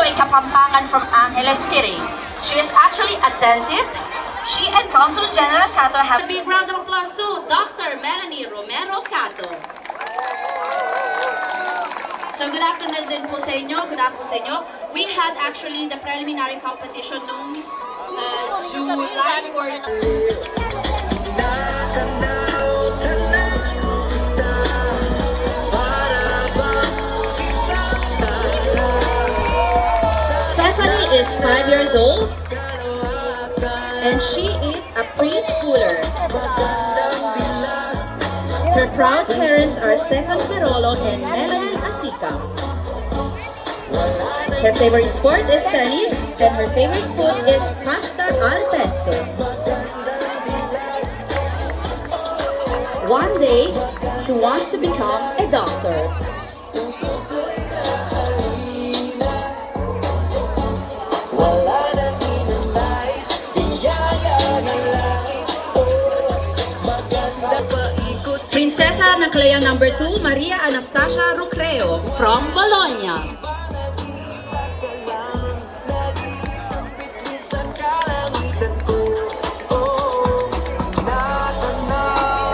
Joy Kapampangan from Angeles City. She is actually a dentist. She and Consul General Cato have a big round of applause to Dr. Melanie Romero Cato. So good afternoon din po sa inyo. Good afternoon sa inyo. We had actually the preliminary competition noong July 4. Stephanie is 5 years old and she is a preschooler. Her proud parents are Stefan Perolo and Melanie Asica. Her favorite sport is tennis and her favorite food is pasta al pesto. One day, she wants to become a doctor. Prinsesa ng Kalayaan number 2, Maria Anastasia Rucreo from Bologna.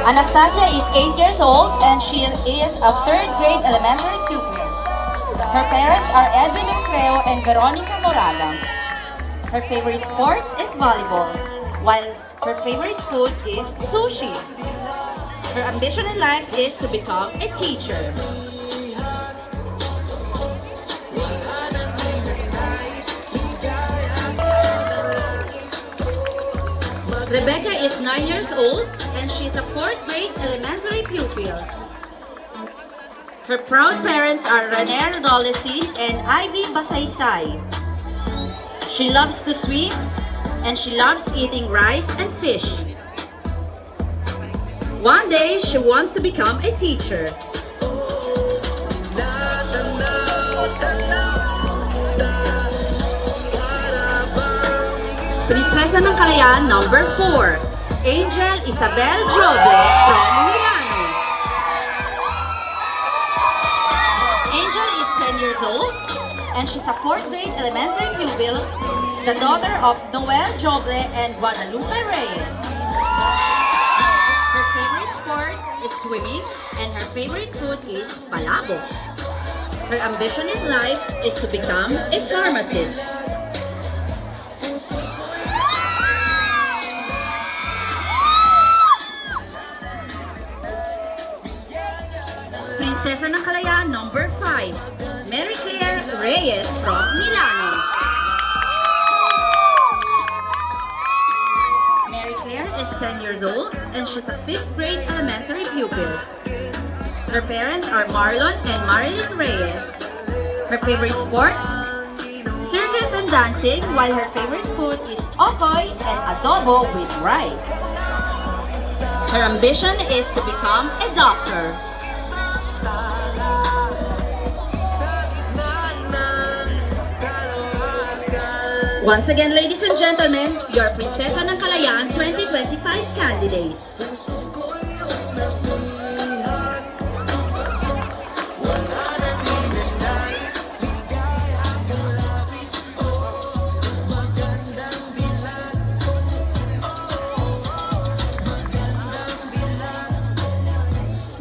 Anastasia is 8 years old and she is a 3rd grade elementary pupil. Her parents are Edwin Rucreo and Veronica Moraga. Her favorite sport is volleyball, while her favorite food is sushi. Her ambition in life is to become a teacher. Rebecca is 9 years old and she's a 4th grade elementary pupil. Her proud parents are Rene Rodolesi and Ivy Basaysay. She loves to swim and she loves eating rice and fish. One day, she wants to become a teacher. Prinsesa ng Kalayaan number 4, Angel Isabel Jobe from Milano. Angel is 10 years old and she's a 4th grade elementary pupil, the daughter of Noel Joble and Guadalupe Reyes. Her favorite sport is swimming and her favorite food is palabok. Her ambition in life is to become a pharmacist. Prinsesa ng Kalayaan number 5, Mary Claire Reyes from Milano. Mary Claire is 10 years old and she's a 5th grade elementary pupil. Her parents are Marlon and Marilyn Reyes. Her favorite sport? Circus and dancing, while her favorite food is okoy and adobo with rice. Her ambition is to become a doctor. Once again, ladies and gentlemen, your Prinsesa ng Kalayaan 2025 candidates.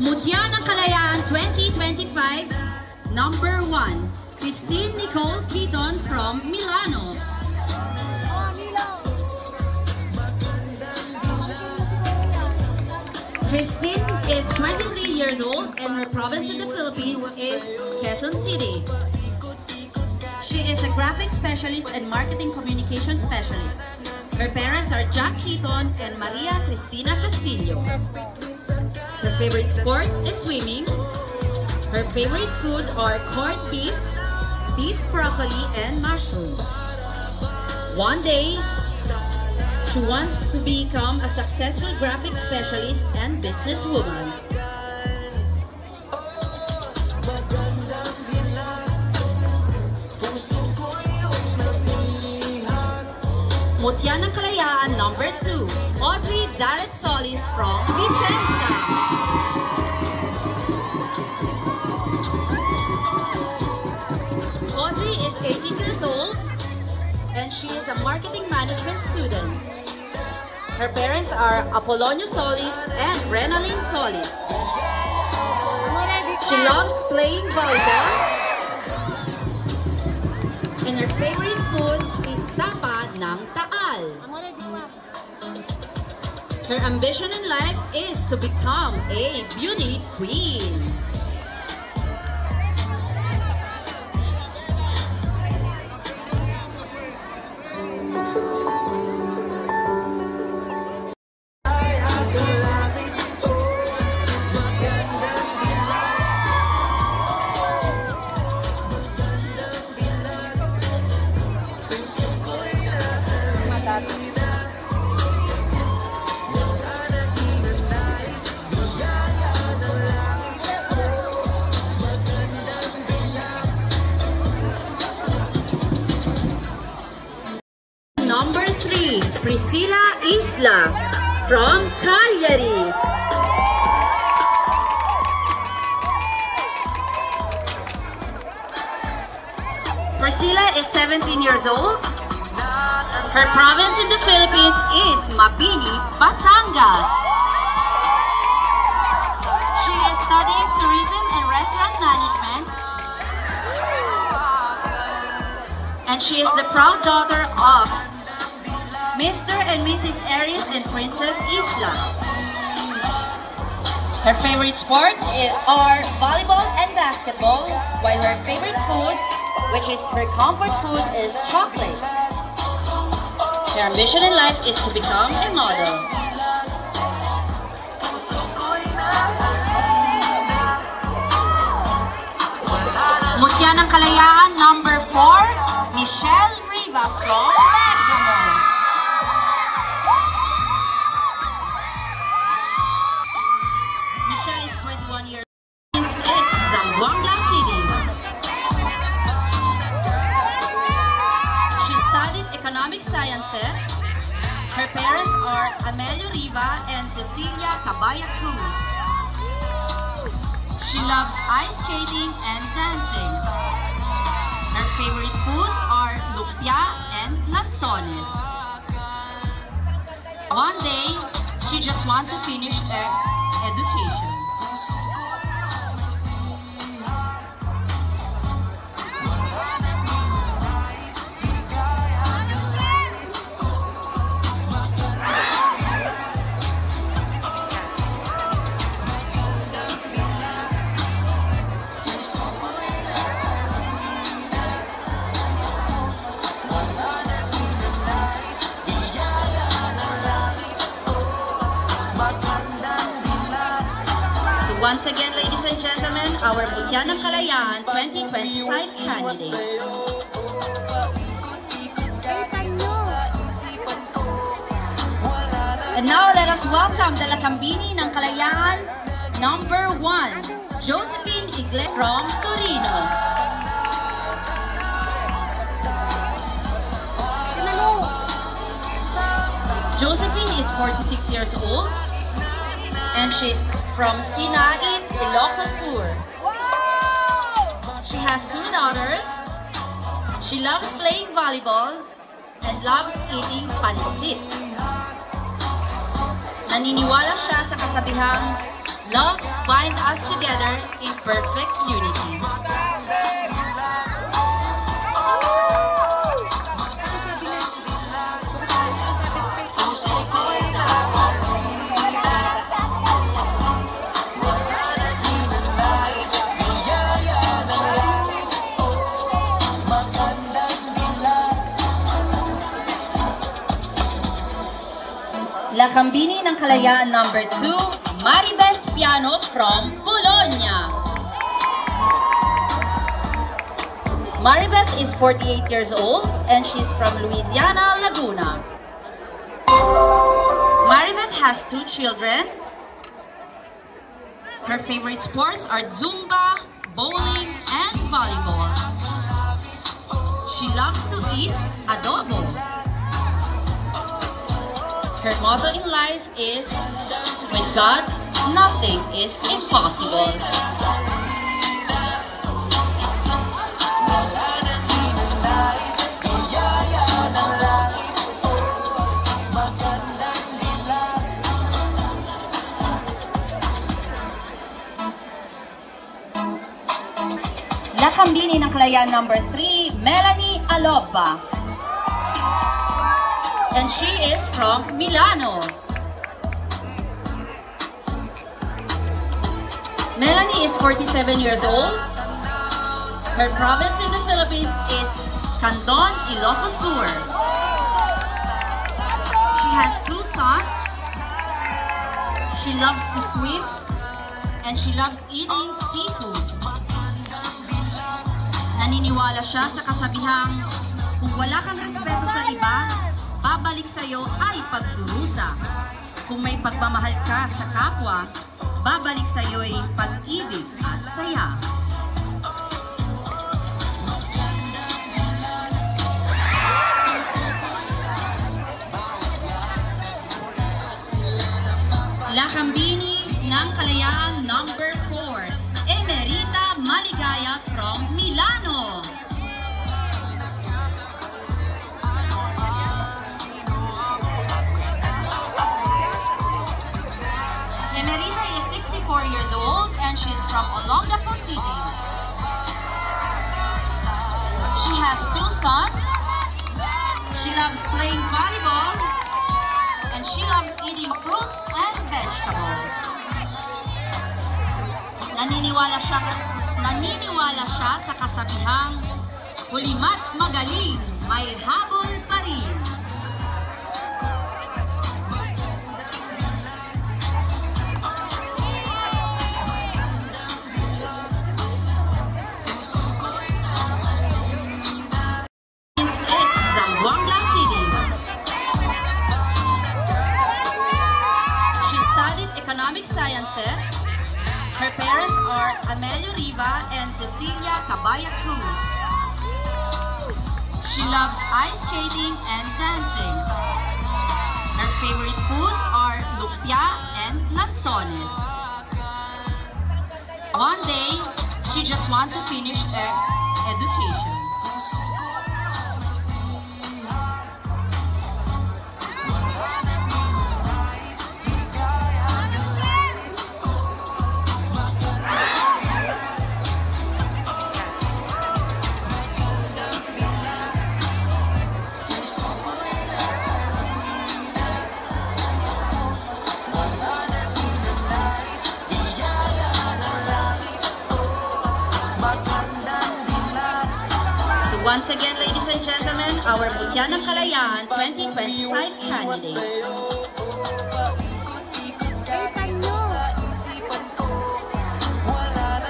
Mutya ng Kalayaan 2025, number 1, Christine Nicole Keaton from Milano. Christine is 23 years old and her province in the Philippines is Quezon City. She is a graphic specialist and marketing communication specialist. Her parents are Jack Keaton and Maria Cristina Castillo. Her favorite sport is swimming. Her favorite foods are corned beef, beef broccoli, and mushroom. One day, she wants to become a successful graphic specialist and businesswoman. Mutya ng Kalayaan number 2, Audrey Zaret Solis from Vicenza. Audrey is 18 years old and she is a marketing management student. Her parents are Apolonio Solis and Renalyn Solis. She loves playing volleyball and her favorite food is tapa ng Taal. Her ambition in life is to become a beauty queen. Number 3, Priscilla Isla from Cagliari. Priscilla is 17 years old. Her province in the Philippines is Mabini, Batangas. She is studying tourism and restaurant management. And she is the proud daughter of Mr. and Mrs. Aries and Princess Isla. Her favorite sports are volleyball and basketball, while her favorite food, which is her comfort food, is chocolate. Their ambition in life is to become a model. Mutya ng Kalayaan, number 4, Michelle Riva from Bergamo. Michelle is 21 years old. Is Zamboanga City. She studied economic sciences. Her parents are Amelio Riva and Cecilia Cabaya Cruz. She loves ice skating and dancing. Her favorite food are lumpia and lanzones. One day, she just wants to finish her education. Once again, ladies and gentlemen, our Mutya ng Kalayaan 2025 candidates. And now, let us welcome the Lakambini ng Kalayaan number 1, Josephine Iglesias from Torino. Josephine is 46 years old and she's from Sinain, Ilocos Sur. She has 2 daughters. She loves playing volleyball and loves eating pansit. Naniniwala siya sa kasabihang, love binds us together in perfect unity. Lakambini ng Kalayaan number 2, Maribel Piano from Bologna. Maribel is 48 years old and she's from Louisiana, Laguna. Maribel has 2 children. Her favorite sports are Zumba, bowling, and volleyball. She loves to eat adobo. Her motto in life is, with God, nothing is impossible. Kalayaan number 3, Melanie Aloba. And she is from Milano. Melanie is 47 years old. Her province in the Philippines is Candon, Ilocos Sur. She has 2 sons. She loves to swim and she loves eating seafood. Naniniwala siya sa kasabihang, kung wala kang respeto sa iba, babalik sa'yo ay pagdurusa. Kung may pagmamahal ka sa kapwa, babalik sa'yo'y pag-ibig at saya. Lakambini ng Kalayaan number 4, Emerita Maligaya from Milano. Emerita is 64 years old and she's from Olongapo City. She has 2 sons. She loves playing volleyball and she loves eating fruits and vegetables. Naniniwala siya sa kasabihang, hulimat magaling, may habol pa rin. Zamboanga City. She studied economic sciences. Her parents are Amelio Riva and Cecilia Cabaya Cruz. She loves ice skating and dancing. Her favorite food are lumpia and lanzones. One day, she just wants to finish her education. Once again, ladies and gentlemen, our Mutya ng Kalayaan 2025 candidates.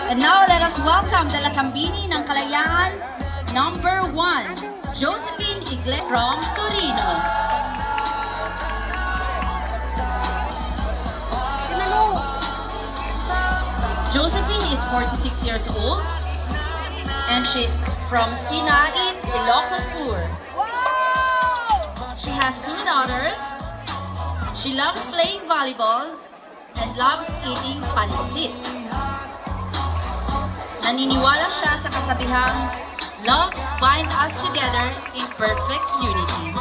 And now, let us welcome the Lakambini ng Kalayaan number 1, Josephine Iglesias from Torino. Josephine is 46 years old. And she's from Sinain, Ilocos Sur. She has 2 daughters. She loves playing volleyball and loves eating pansit. Naniniwala siya sa kasabihang, love binds us together in perfect unity.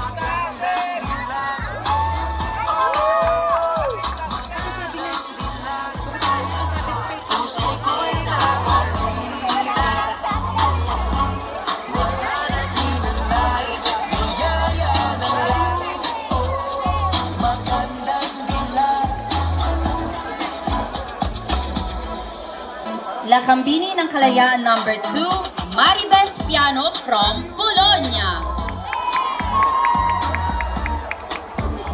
Lakambini ng Kalayaan number 2, Maribeth Piano from Bologna.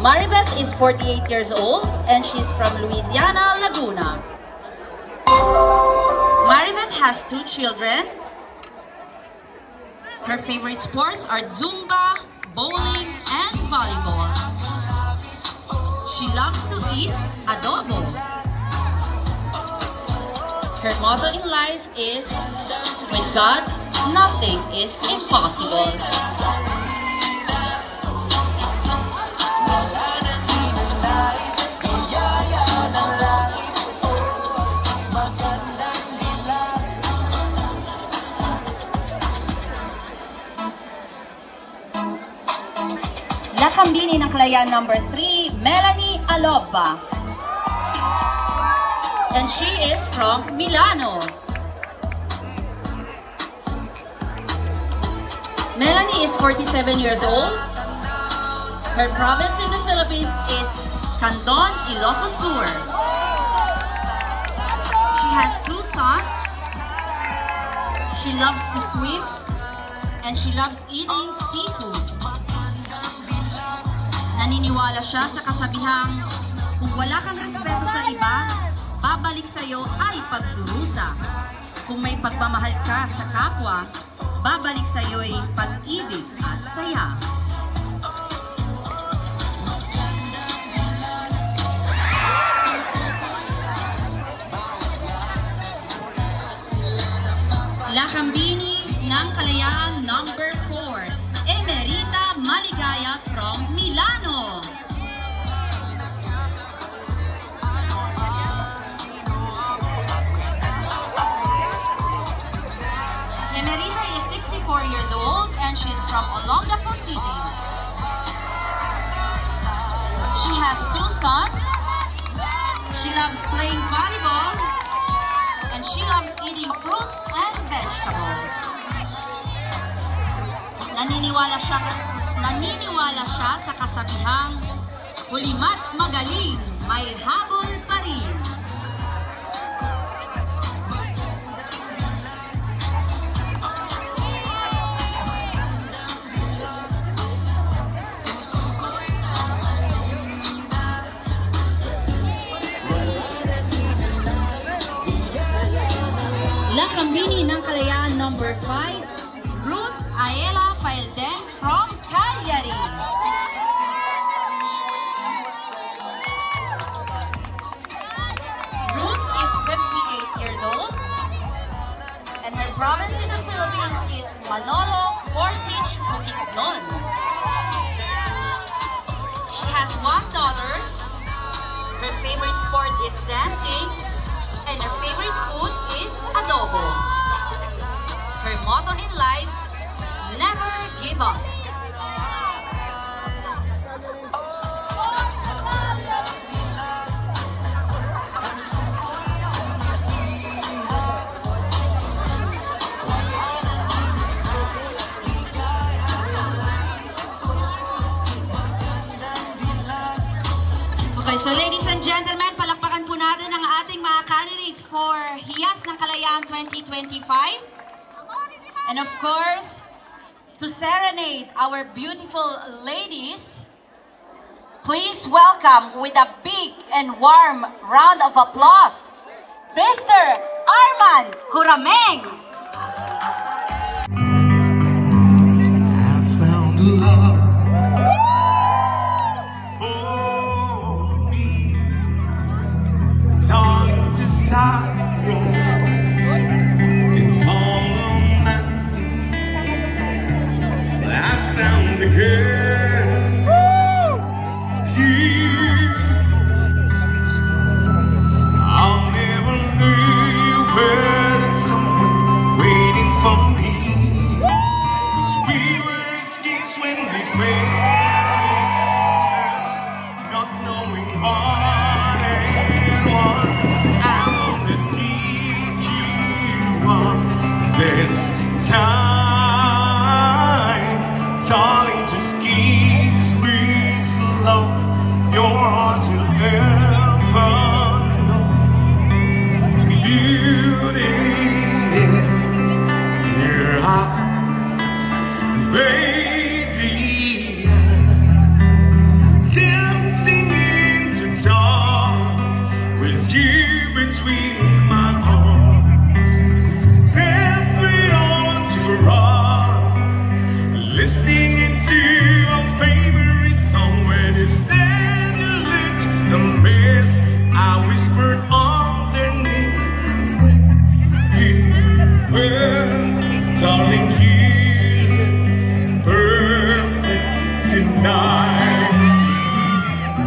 Maribeth is 48 years old and she's from Louisiana, Laguna. Maribeth has 2 children. Her favorite sports are Zumba, bowling, and volleyball. She loves to eat adobo. Her motto in life is, with God, nothing is impossible. Lakambini ng Kalayaan number 3, Melanie Aloba. And she is from Milano. Melanie is 47 years old. Her province in the Philippines is Candon, Ilocos Sur. She has 2 sons. She loves to swim and she loves eating seafood. Naniniwala siya sa kasabihang, kung wala kang respeto sa iba, babalik sa'yo ay pagdurusa. Kung may pagmamahal ka sa kapwa, babalik sa'yo'y pag-ibig at saya. Lakambini ng Kalayaan number 4, Emerita Maligaya from Milano. Emerita is 64 years old and she's from Olongapo City. She has 2 sons. She loves playing volleyball and she loves eating fruits and vegetables. Naniniwala siya sa kasabihang, hulimat magaling, may habol pa rin. Lakambini ng Kalayaan number 5, Ruth Aela Failden from Cagliari. Ruth is 58 years old and her province in the Philippines is Manolo Fortich, Bukidnon. She has 1 daughter. Her favorite sport is dancing and her favorite food is adobo. Her motto in life, never give up. Okay, so ladies and gentlemen, palakpakan po natin ang ating mga candidates for Hiyas ng Kalayaan 2025. And of course, to serenade our beautiful ladies, please welcome with a big and warm round of applause, Mr. Arman Curameng.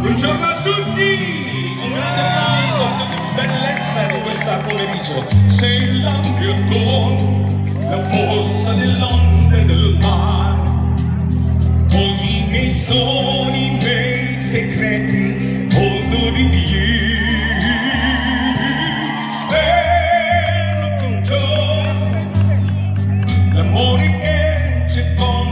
Buongiorno a tutti! Un grande applauso a tutti, bellezza di questa pomeriggio. Sei l'angelo, la forza dell'onde del mare, con i miei sogni, i miei segreti, molto di più. Spero che un giorno l'amore che c'è con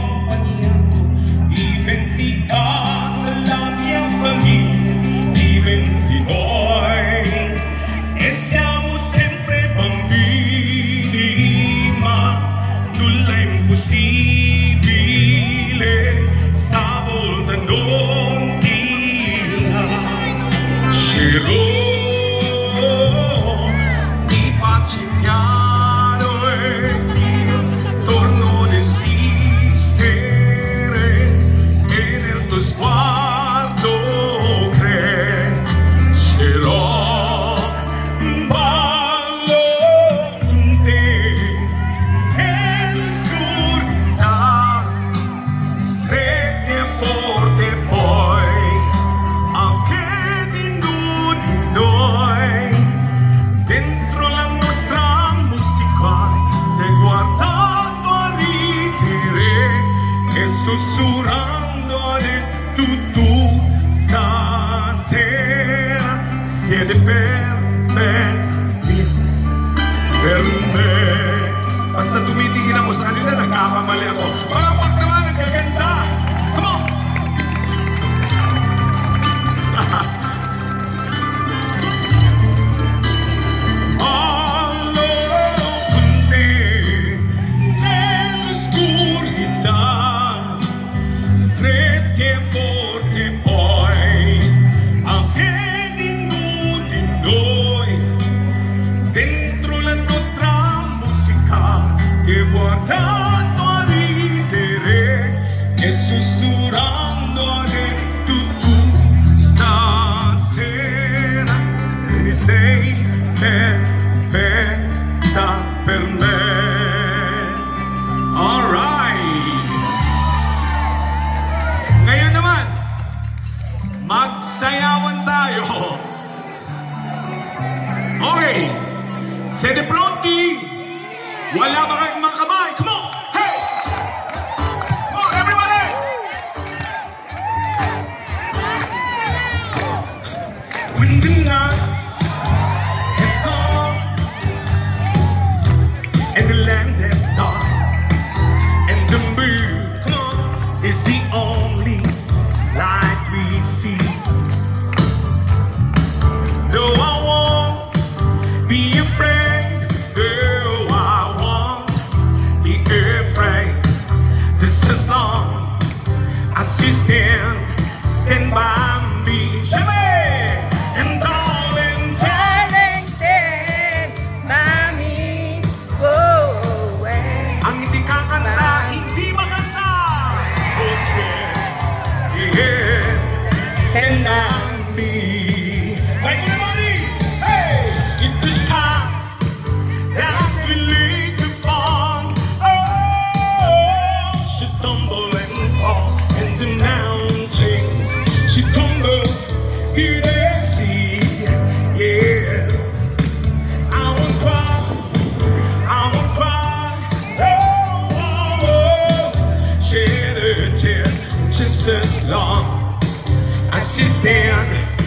sussurrando di tu stasera siete perfetti per me. Basta tumitingin ako sa kanila, nagkakamali ako. Palakpak naman, nagkaganda! Come on! Guardando a ridere e sussurrando a tu stasera mi sei perfetta per me. Alright! Ngayon naman, magsayawan tayo. Okay, siete pronti? Wala ba kayong mga kamay? Come on! Hey! Come on, everybody! When the night is gone and the land is dark and the moon, come on, is the only light we see. Though I won't be afraid, as long as you stand by me, and darling, stand by me. Oh, ang hindi kakanta, hindi maganda. Oh, yeah, stand by me. Like everybody, hey, if the sky that we lead upon, tumble and fall, and the mountains should crumble to the sea. Yeah, I won't cry, oh, oh, oh. Shed a tear just as long as you stand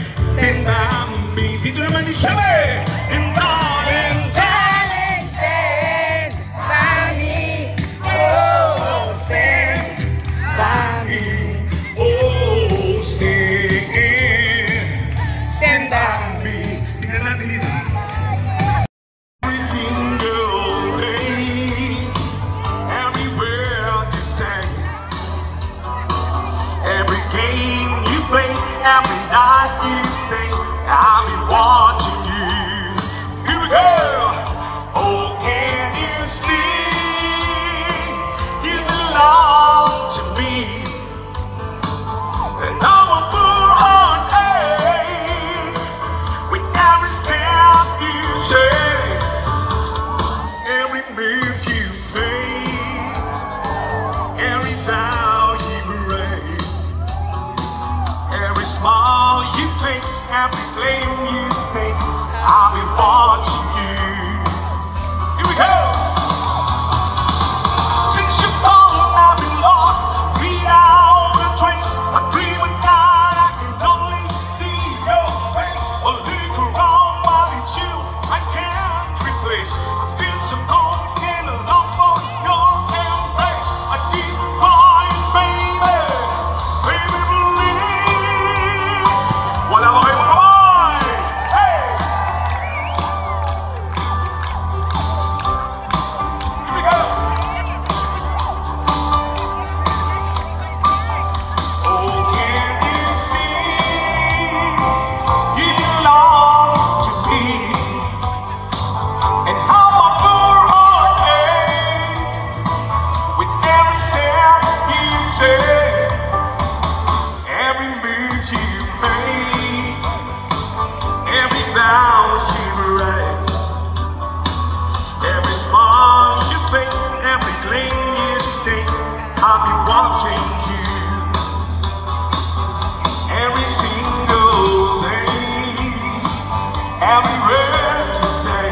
by me. Dito naman ni Shelly, and darling, stand by me. Oh, stand by me. oh, stand by me. Tingnan natin dito. Every single day, everywhere you say, every game you play, every night you say, I'll be watching you. Here we go. Oh, can you see? You belong to me. And I'm a full heart ache with every step you take, every move you make, every vow you break, every smile you take, every flame you stake. I'll be watching you. Here we go. Since you're gone, I've been lost without a trace. I dream at night, I can only see your face. A look around while it's you I can't replace. I feel so cold and a love for your embrace. I keep crying, baby, baby, please. Wala ba kayo mga kamay? Hey! Here we go. Oh, can you see? You belong to me. And how my poor heart aches with every step you take, every move you make, every vow you break, every smile you fake, every gleam you stake. I'll be watching you every single day, every word you say,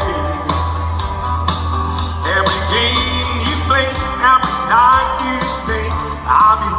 every game you play, every night you stay. I'll be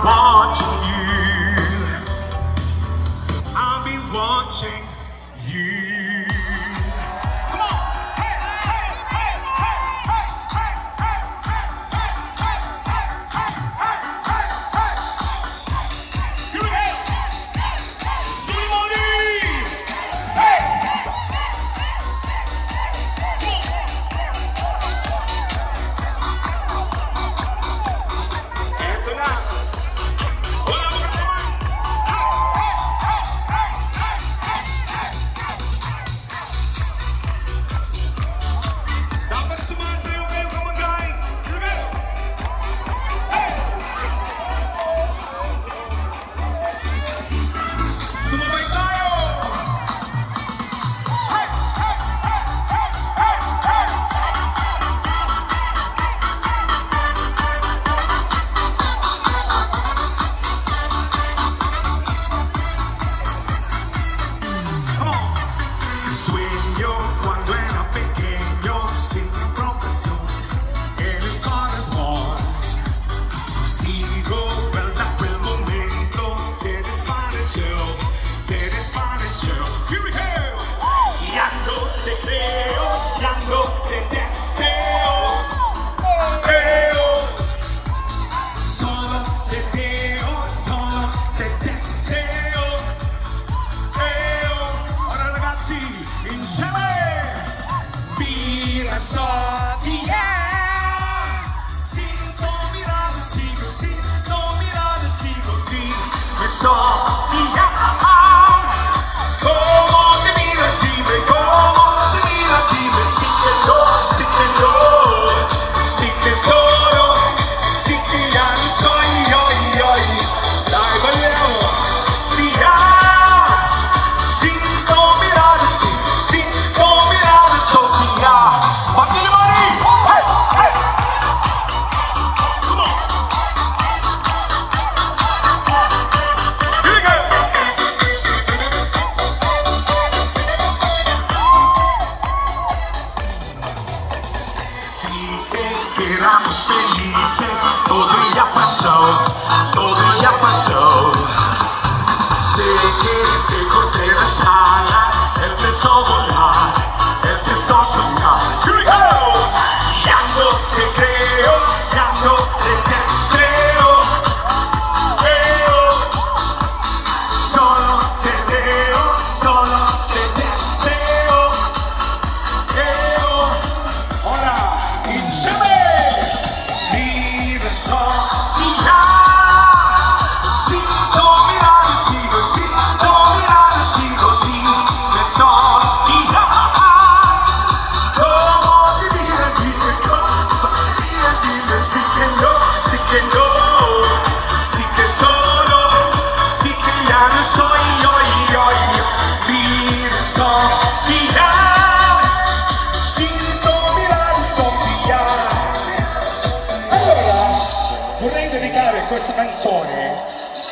Questa canzone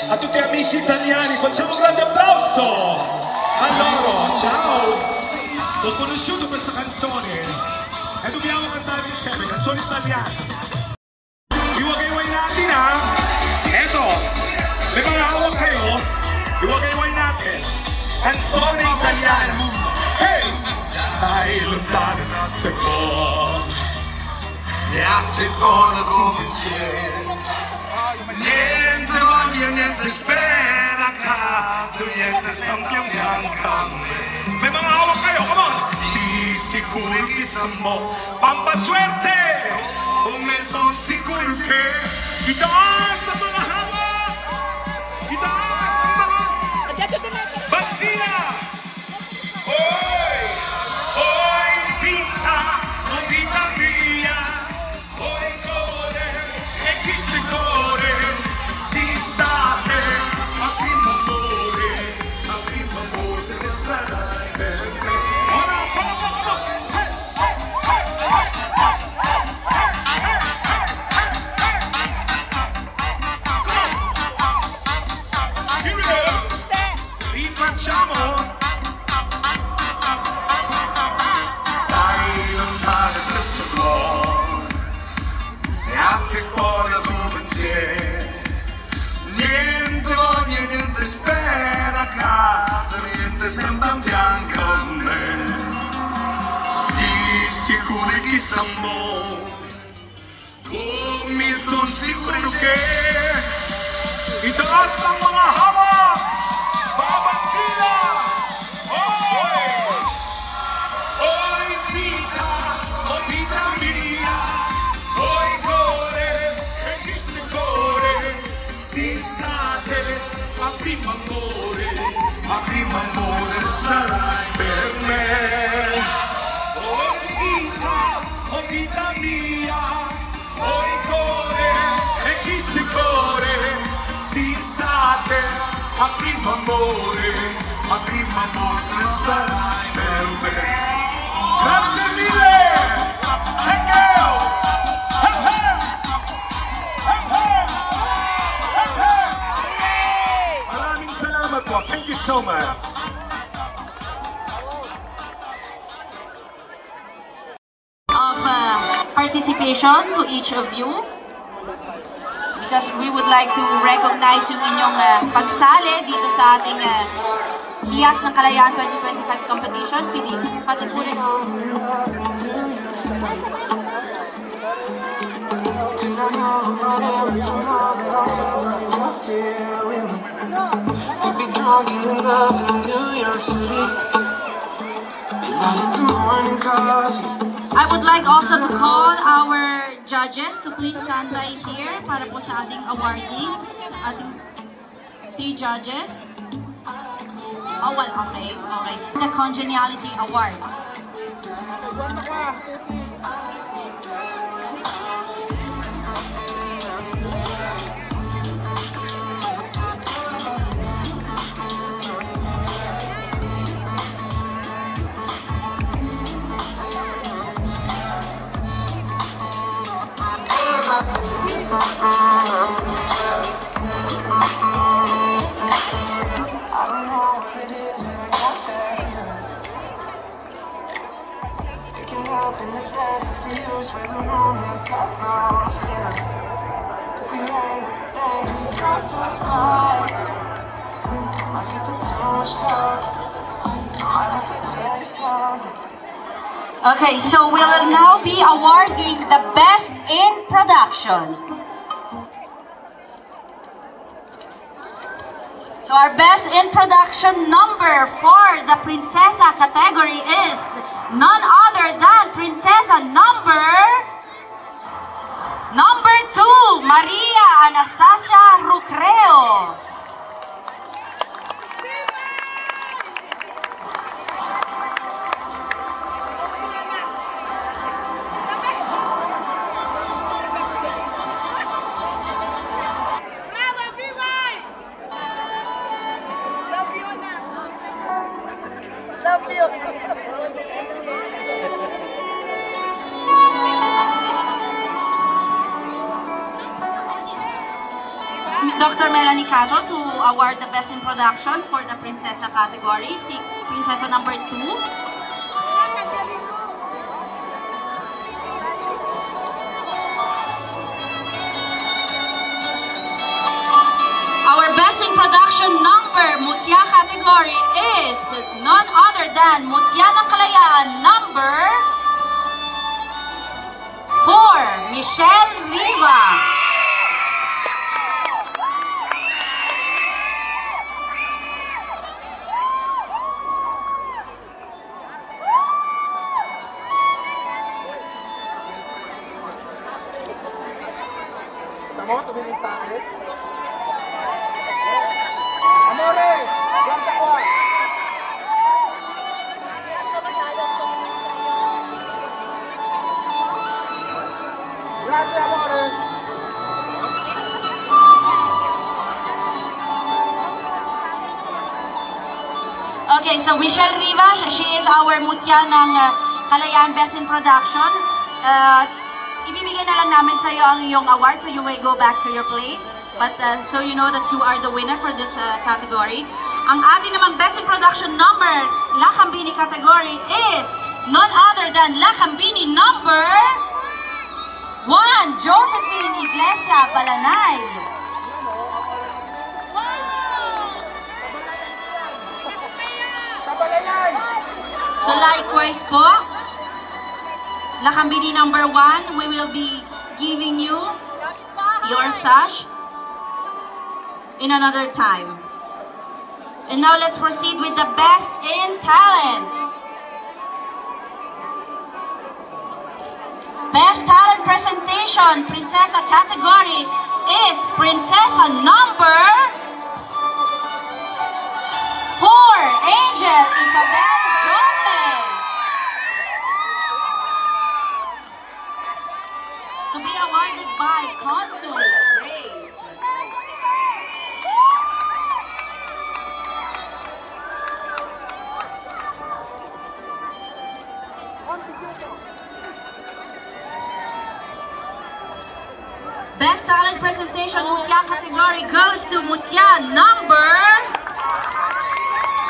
a tutti gli amici italiani, facciamo un grande applauso a loro. Ciao, ho conosciuto questa canzone e dobbiamo cantare insieme canzoni italiane. Iwo kayo ay natin ha. Eto, may mga hawak kayo. Iwo kayo ay natin canzone italiana. Hey! Dai lontano da secondo e a te voglio insieme. Niente voglio, niente spera, cato, niente stampia bianca a me. Me mga hawak kayo, come on! Si, sicuro che stiamo, pampa suerte! Come sono sicuro che itaas sa mga hawak! Itaas sa mga Bansina! Oy! Oy, vita! O vita mia! Oy, core! E chi si core! Si sa che a primo amore sarai per me. Ora, rifacciamo. Stai lontano da questo cuore e a te cuore tu pensieri. Niente voglio, niente spera, cade, niente sembra in fianco a me. Sì, sicuro che stiamo, come sono sicuro che itaas sa mga hawak! Babansina! Oy! Oy, vita! O vita mia! Oy, core! E chi si core! si sa te, ma primo amore sarai per me. Oh vita, oh vita mia, oh il cuore e chi si cuore, si sa te, ma primo amore sarai per me. Grazie mille! Maraming salamat po. Thank you so much. Of participation to each of you, because we would like to recognize yung inyong pagsali dito sa ating Hiyas ng Kalayaan 2025 competition. Pati po rin. To be drunk and in love in New York City, midnight into morning coffee. I would like also to call our judges to please stand by here para po sa ating awarding. Ating 3 judges. Oh, well, okay. Alright. The Congeniality Award. In this bed next to you, swear the room ain't got no ceiling. If we ain't at the day, just pass us by. Might get to too much talk. Might have to tell you something. Okay, so we will now be awarding the Best in Production. So our Best in Production number for the Prinsesa category is none other than Prinsesa number 2, Maria Anastasia Rucreo. Dr. Melanie Cato to award the Best in Production for the Prinsesa category, si Prinsesa number 2. Our Best in Production number, Mutya category, is none other than Mutya ng Kalayaan number 4, Michelle Riva. Amore, guarda qua. Grazie, amore. Okay, so Michelle Riva, she is our Mutya ng Kalayaan Best in Production. Ibibigay na lang namin sa iyo ang iyong award, so you may go back to your place. But so you know that you are the winner for this category. Ang ating namang Best in Production number, Lakambini category, is none other than Lakambini number 1, Josephine Iglesia Balanay. So likewise po, Lakambini number 1, we will be giving you your sash in another time. And now let's proceed with the Best in Talent. Best Talent Presentation, Prinsesa category, is Prinsesa number 4, Angel Isabel Joble. To be awarded by Consul Grace. Best Talent Presentation Mutya category goes to Mutya number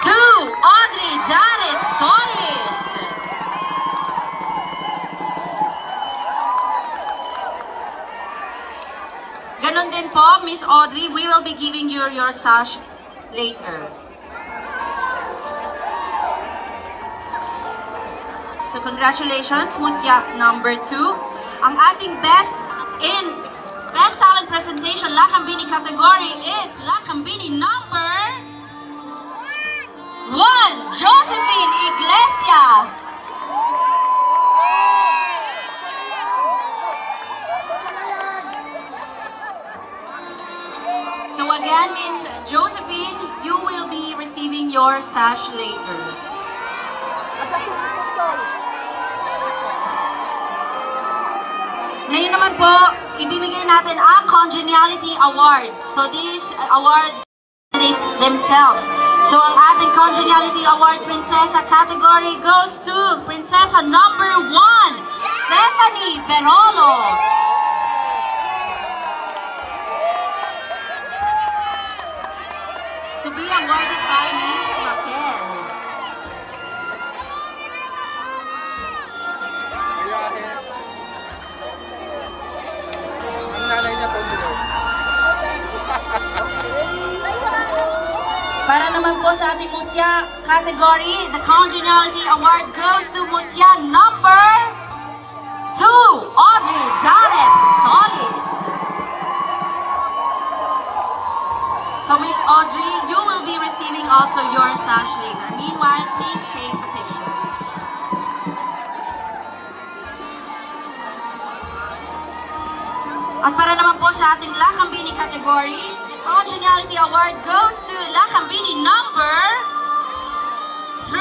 2, Audrey Jared Solis. Ganon din po, Miss Audrey, we will be giving you your sash later. So congratulations, Mutya number 2. Ang ating Best Talent Presentation Lakambini category is Lakambini number 1, Josephine Iglesia. So again, Miss Josephine, you will be receiving your sash later. Ngayon naman po, ibibigay natin ang Congeniality Award. So this award candidates themselves. So ang ating Congeniality Award Prinsesa category goes to Prinsesa number 1, Stephanie Perolo. To be awarded by Miss Raquel. Para naman po sa ating Mutya category, the Congeniality Award goes to Mutya number 2, Audrey Jared Solis. So Miss Audrey, you will be receiving also your sash later. Meanwhile, please take a picture. At para naman po sa ating Lakambini category, the Congeniality Award goes to Lakambini number 3,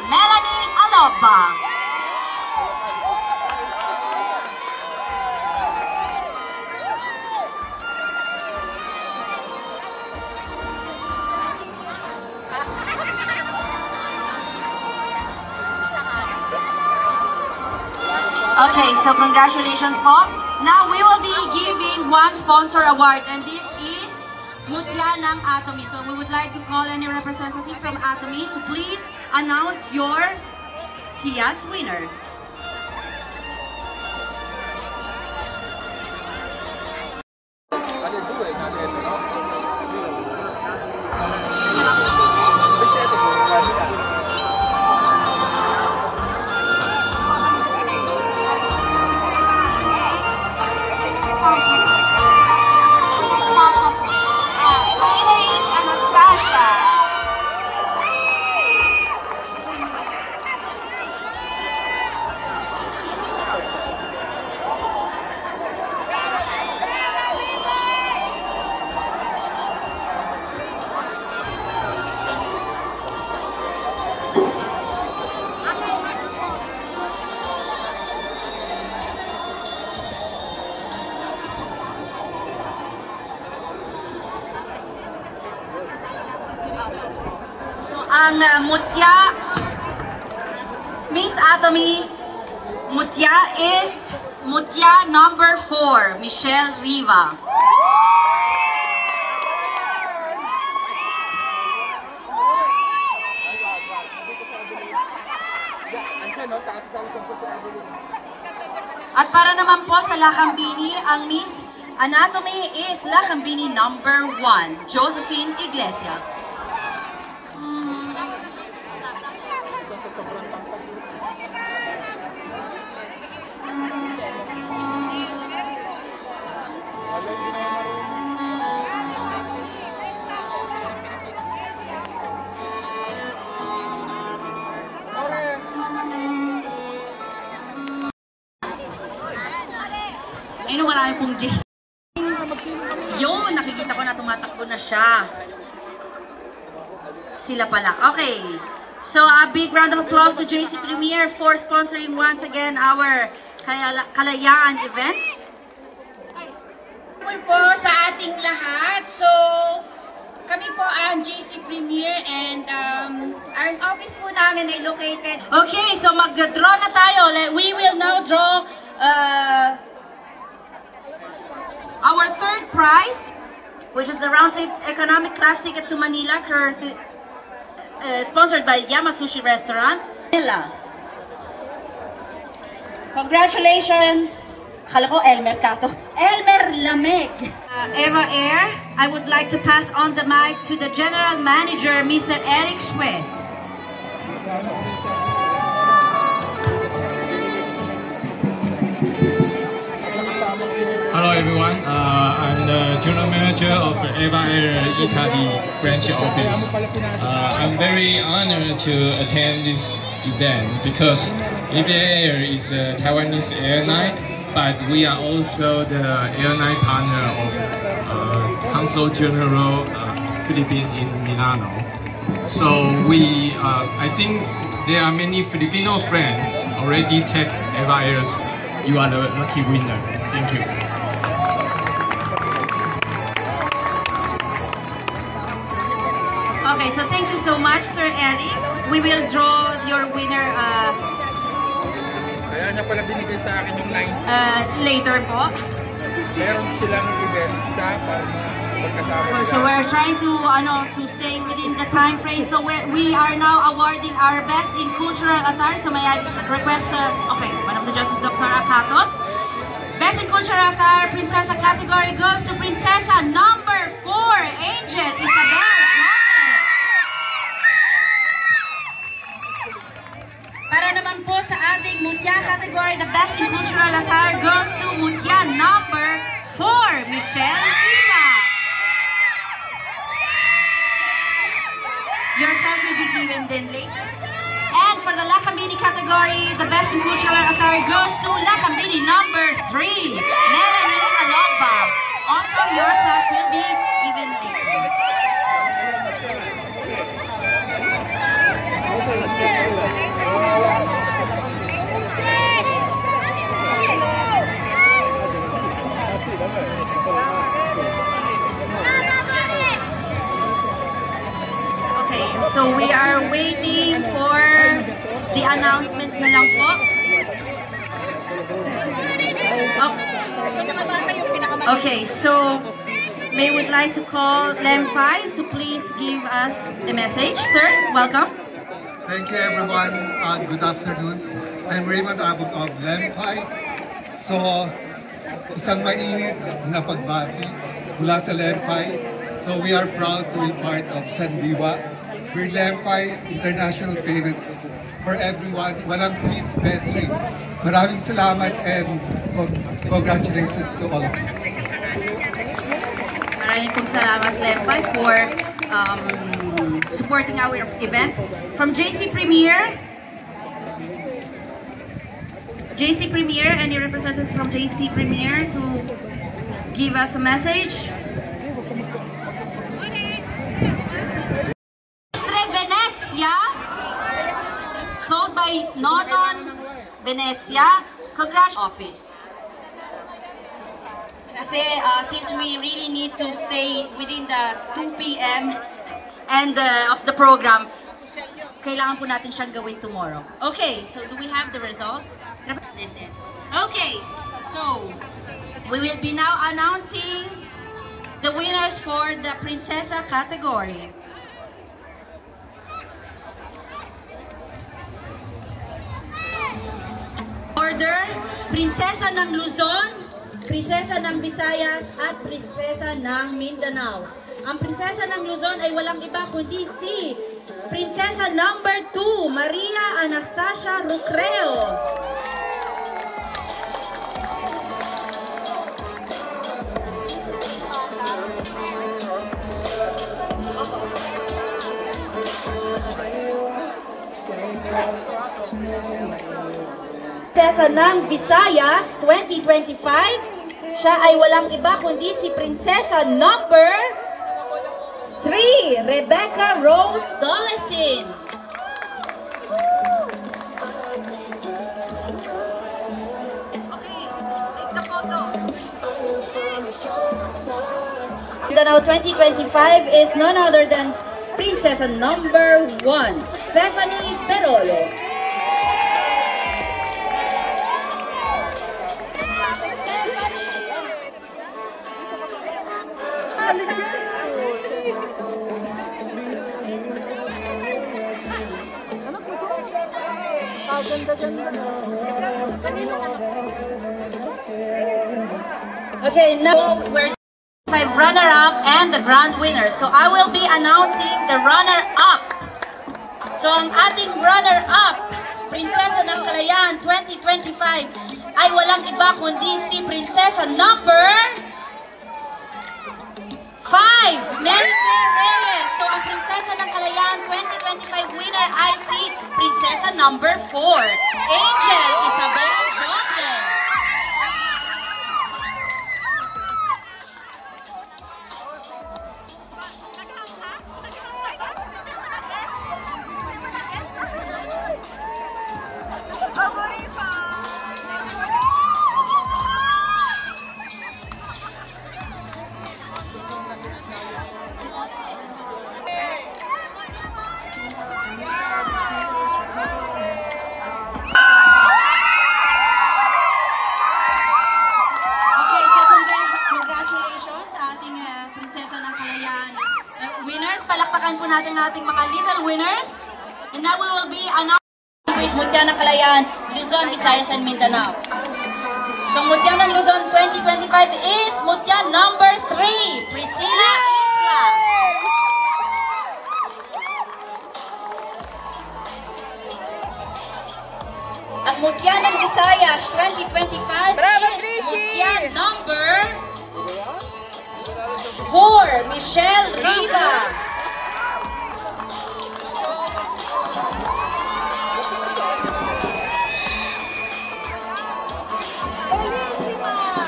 Melanie Aloba. Okay, so congratulations po. Now we will be giving one sponsor award, and this is Mutya ng Atomy. So we would like to call any representative from Atomy to please announce your Kias winner. Ang Mutya, Miss Atomy, Mutya is Mutya number 4, Michelle Riva. At para naman po sa Lakambini, ang Miss Anatomy is Lakambini number 1, Josephine Iglesia. Ayun, marami pong Jason. nakikita ko na tumatakbo na siya. Sila pala. Okay. So, a big round of applause to JC Premier for sponsoring once again our Kalayaan event. Po sa ating lahat. So, kami po ang JC Premier and our office po namin ay located. Okay, so mag-draw na tayo. We will now draw our third prize, which is the round trip economic class ticket to Manila, sponsored by Yamasushi Restaurant, Manila. Congratulations! Akala ko Elmer Cato. Elmer Lameg. Eva Air, I would like to pass on the mic to the General Manager, Mr. Eric Schwe. Hello everyone, I'm the General Manager of Eva Air Italy branch office. I'm very honored to attend this event because Eva Air is a Taiwanese airline, but we are also the airline partner of Consul General Philippines in Milano. So I think there are many Filipino friends already take Eva Air's. You are the lucky winner. Thank you. Okay, so thank you so much, Sir Eric. We will draw your winner Kaya niya pala binigay sa akin yung line. later po. Meron silang event sa para magkasama. So we're trying to stay within the time frame. So we are now awarding our best in cultural attire. So may I request, one of the judges, Dr. Akato. Best in cultural attire, Princesa category goes to Princesa number 4, Angel Isabel. Para naman po sa ating Mutya category, the best in cultural attire goes to Mutya number 4, Michelle Villa. Your size will be given then later. And for the Lakambini category, the best in cultural attire goes to Lakambini number 3, Melanie Alomba. Also, your size will be given later. Okay, so we are waiting for the announcement na lang po. Okay, so we would like to call Lempai to please give us a message. Sir, welcome. Thank you everyone. Good afternoon. I'm Raymond Abog of Lempai. So, isang mainit na pagbati mula sa Lempai. So we are proud to be part of Sandiwa. We're Lempai International Payments for everyone. Walang fees, best rates. Maraming salamat and congratulations to all of you. Maraming pong salamat, Lempai, for supporting our event. From JC Premier, any representative from JC Premier to give us a message? Venezia, sold by Nonon Venezia. Congrats, office. Kasi since we really need to stay within the 2 p.m. and of the program, kailangan po natin siyang gawin tomorrow. Okay, so do we have the results? Okay, so we will be now announcing the winners for the Princesa category. Order, Prinsesa ng Luzon, Prinsesa ng Visayas, at Prinsesa ng Mindanao. Ang Prinsesa ng Luzon ay walang iba kundi si Prinsesa number 2, Maria Anastasia Rucreo. Prinsesa ng Visayas 2025, Siya ay walang iba kundi si Prinsesa number 3, Rebecca Rose Dolesin. Mindanao 2025 is none other than Prinsesa number 1, Stephanie Perolo. Okay, now we're 5 runner-up and the grand winner. So I will be announcing the runner-up. So ang ating runner-up, Prinsesa ng Kalayaan 2025, ay walang iba kundi si Prinsesa number 5, Mary Claire Reyes. So ang Prinsesa ng Kalayaan 2025 winner ay si Prinsesa number 4, Angel Isabel Joplin. Winners, palakpakan po natin ating mga little winners. And now we will be announcing with Mutya ng Kalayaan, Luzon, Visayas, and Mindanao. So Mutya ng Luzon 2025 is Mutya number 3, Priscilla Isla. At Mutya ng Visayas 2025 is Mutya number 4, Michelle Riva.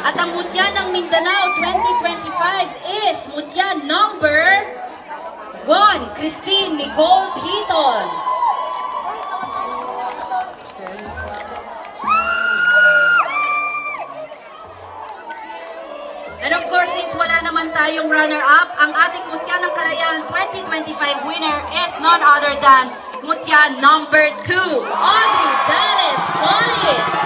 At ang Mutya ng Mindanao 2025 is Mutya number 1, Christine Nicole Hiton. And of course, since wala naman tayong runner-up, ang ating Mutya ng Kalayaan 2025 winner is none other than Mutya number 2, Audrey Janet Solis.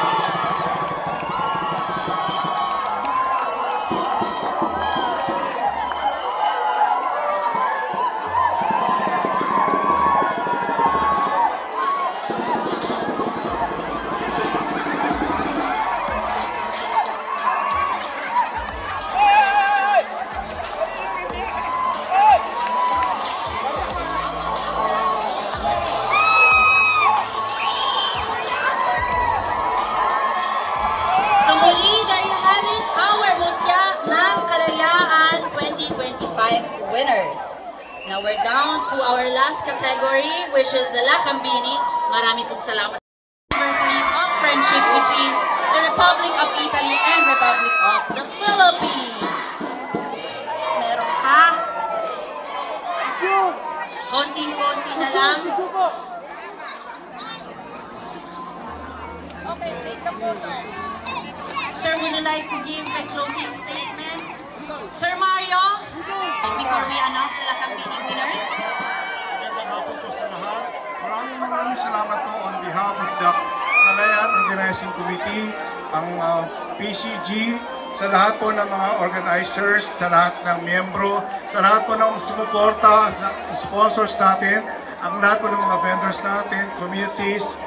Winners. Now we're down to our last category, which is the Lakambini. Marami pong salamat. Anniversary of friendship between the Republic of Italy and Republic of the Philippines. Meron ka? Konting-konti na lang. Okay, take the photo. Sir, would you like to give a closing statement? Sir Mario, before we announce the Lakambini winners. Magandang hapon po sa lahat. Maraming salamat po on behalf of the Kalayaan Organizing Committee, ang PCG, sa lahat po ng mga organizers, sa lahat ng miyembro, sa lahat po ng sumuporta, sponsors natin, ang lahat po ng mga vendors natin, communities,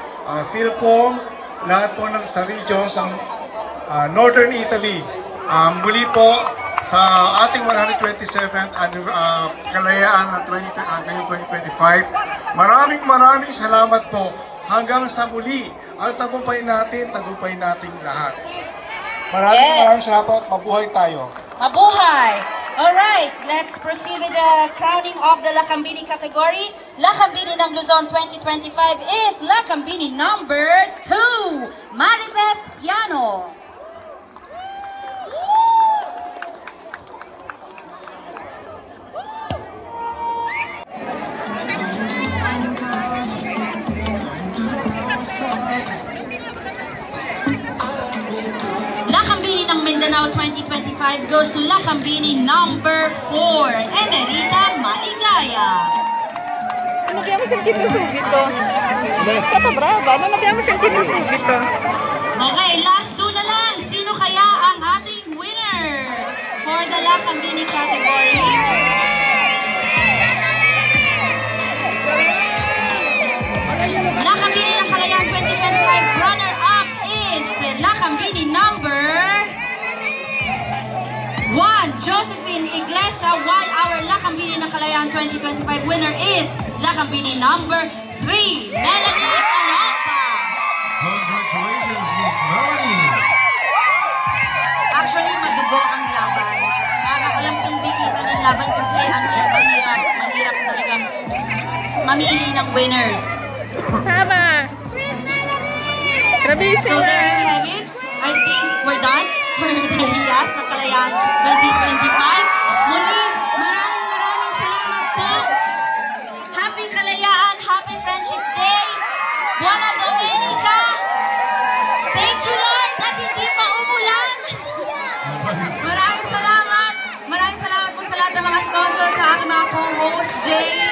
Philcom, lahat po ng sa regions ng Northern Italy. Muli po, sa ating 127th Kalayaan na 2025. Maraming salamat po. Hanggang sa muli, ang tagumpay nating lahat. Maraming salamat. Mabuhay tayo. Mabuhay! Alright, let's proceed with the crowning of the Lakambini category. Lakambini ng Luzon 2025 is Lakambini number 2, Maribeth Piano. 2025 goes to Lakambini number 4, Emerita Maligaya. Ano kaya mo siyang kinusugit to? Kata brava, ano kaya mo siyang kinusugit to? Okay, last 2 na lang. Sino kaya ang ating winner for the Lakambini category? Lakambini ng Kalayaan 2025 runner-up is Lakambini number 1, Josephine Iglesia, while our Lakambini ng Kalayaan 2025 winner is Lakambini number 3, Melanie Alonza. Congratulations, Miss Melanie! Actually, madugo ang laban. Alam kong di kita ng laban kasi ang mahirap talagang mamili ng winners. Tama! Grabe So there you have it. I think we're done for the Hiyas ng Kalayaan 2025. Muli, maraming salamat po. Happy Kalayaan, Happy Friendship Day. Buona Domenica. Thank you Lord at hindi pa umulan. Maraming salamat. Maraming salamat po sa lahat ng mga sponsors, sa aking mga co-host, Jay,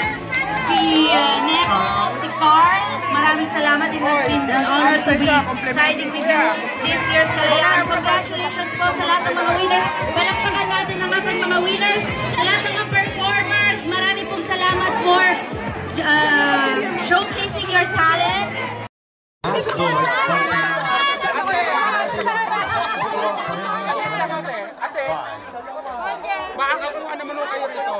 si Neko, si Carl. Maraming salamat. It has been an honor to be siding with you this year's Kalayaan. Congratulations po sa lahat ng mga winners. Palakpakan natin ang ating mga winners. Sa lahat ng mga performers, marami pong salamat for showcasing your talent. Ate, makakakuha naman kayo rito.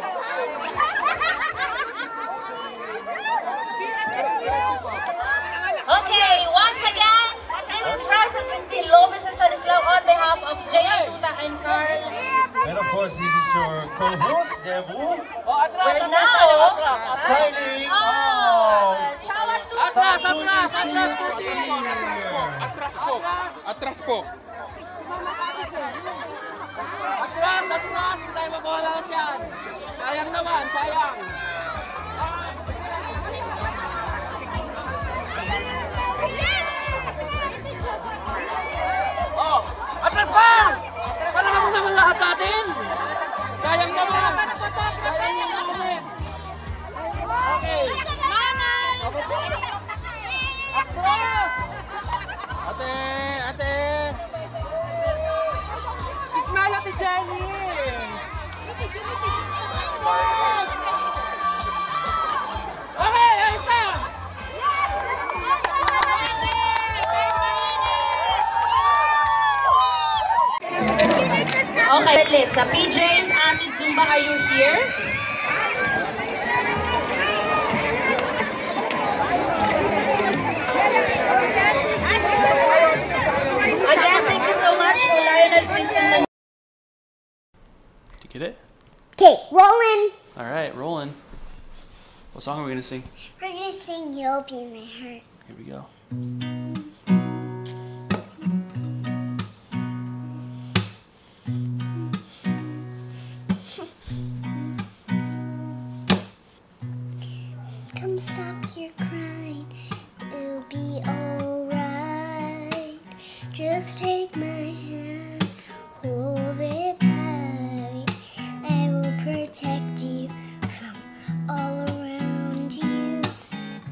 Okay, once again, this is Raisa Christine Lopez Stanislao on behalf of J.R. Tuta and Carl. And of course, this is your co-host, Debu. We're now Signing Chawa Tuta. Atras po. Atras, hindi tayo mawala yan. Sayang naman, sayang. Oh, atras pa! Para naman lahat natin. Sayang naman. Sayang naman. Okay. Atras! Ate! Ismail at Jenny! Okay, ayos na! Okay, let's. PJs, Ate Zumba, are you here? Again, thank you so much to Lionel Christian. Did you get it? Okay, rolling. All right, rolling. What song are we gonna sing? We're gonna sing You'll Be My Heart. Here we go. Come stop your crying, it'll be alright. Just take my hand, hold it tight. I will protect you from all around you.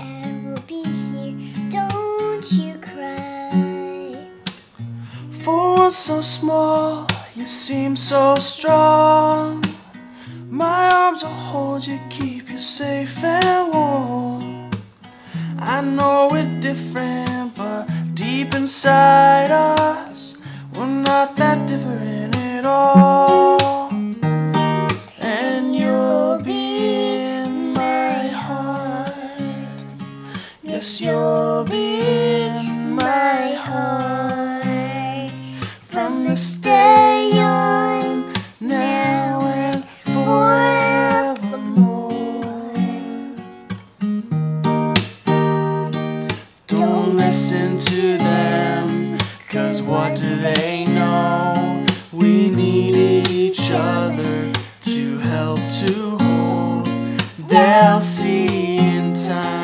I will be here, don't you cry. For one so small, you seem so strong. My arms will hold you, keep you safe and warm. I know we're different, but deep inside us, we're not that different at all. And you'll be in my heart. Yes, you'll be in my heart. From this day on, now and forevermore. Don't listen to them, 'cause what do they know? We need each other to help to hold. They'll see in time.